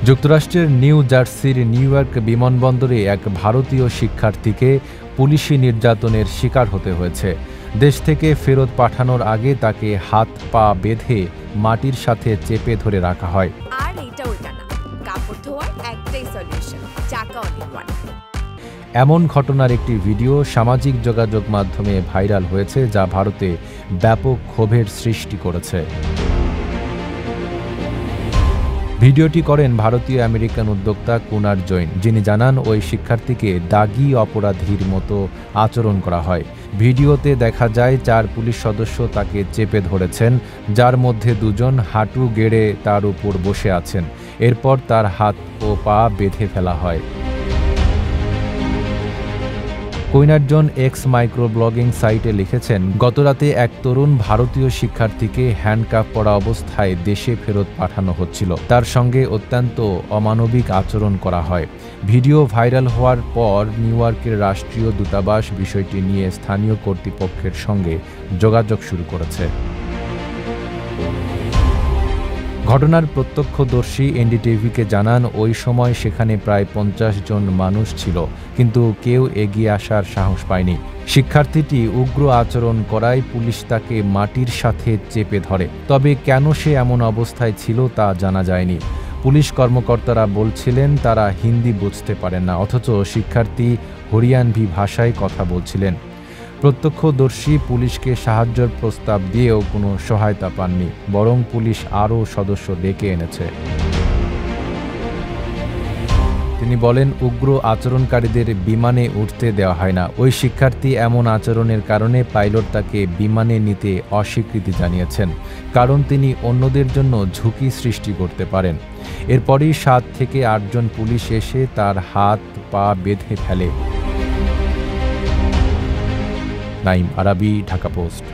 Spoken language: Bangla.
যুক্তরাষ্ট্রের নিউ জার্সির নিউ ইয়র্ক বিমানবন্দরে এক ভারতীয় শিক্ষার্থীকে পুলিশি নির্যাতনের শিকার হতে হয়েছে। দেশ থেকে ফেরত পাঠানোর আগে তাকে হাত পা বেঁধে মাটির সাথে চেপে ধরে রাখা হয়। আর এটা ওইটা না, কাপড় ধোয়ার একটাই সলিউশন, চাকা অল ইন ওয়ান। এমন ঘটনার একটি ভিডিও সামাজিক যোগাযোগ মাধ্যমে ভাইরাল হয়েছে, যা ভারতে ব্যাপক ক্ষোভের সৃষ্টি করেছে। ভিডিওটি করেন ভারতীয় আমেরিকান উদ্যোক্তা কুনার জৈন, যিনি জানান ওই শিক্ষার্থীকে দাগী অপরাধীর মতো আচরণ করা হয়। ভিডিওতে দেখা যায় 4 পুলিশ সদস্য তাকে চেপে ধরেছেন, যার মধ্যে 2 জন হাঁটু গেড়ে তার উপর বসে আছেন। এরপর তার হাত ও পা বেঁধে ফেলা হয়। কুইনারজন এক্স মাইক্রো ব্লগিং সাইটে লিখেছেন, গতরাতে এক তরুণ ভারতীয় শিক্ষার্থীকে হ্যান্ডকাফ পরা অবস্থায় দেশে ফেরত পাঠানো হচ্ছিল। তার সঙ্গে অত্যন্ত অমানবিক আচরণ করা হয়। ভিডিও ভাইরাল হওয়ার পর নিউ ইয়র্কের রাষ্ট্রীয় দূতাবাস বিষয়টি নিয়ে স্থানীয় কর্তৃপক্ষের সঙ্গে যোগাযোগ শুরু করেছে। ঘটনার প্রত্যক্ষদর্শী এনডিটিভিকে জানান, ওই সময় সেখানে প্রায় 50 জন মানুষ ছিল, কিন্তু কেউ এগিয়ে আসার সাহস পায়নি। শিক্ষার্থীটি উগ্র আচরণ করায় পুলিশ তাকে মাটির সাথে চেপে ধরে। তবে কেন সে এমন অবস্থায় ছিল তা জানা যায়নি। পুলিশ কর্মকর্তারা বলছিলেন তারা হিন্দি বুঝতে পারেন না, অথচ শিক্ষার্থী হরিয়ানভি ভাষায় কথা বলছিলেন। প্রত্যক্ষদর্শী পুলিশকে সাহায্যের প্রস্তাব দিয়েও কোনো সহায়তা পাননি, বরং পুলিশ আরও সদস্য ডেকে এনেছে। তিনি বলেন, উগ্র আচরণকারীদের বিমানে উঠতে দেওয়া হয় না। ওই শিক্ষার্থী এমন আচরণের কারণে পাইলট তাকে বিমানে নিতে অস্বীকৃতি জানিয়েছেন, কারণ তিনি অন্যদের জন্য ঝুঁকি সৃষ্টি করতে পারেন। এরপরই 7 থেকে 8 জন পুলিশ এসে তার হাত পা বেঁধে ফেলে। নাইম আরাবী, ঢাকা পোস্ট।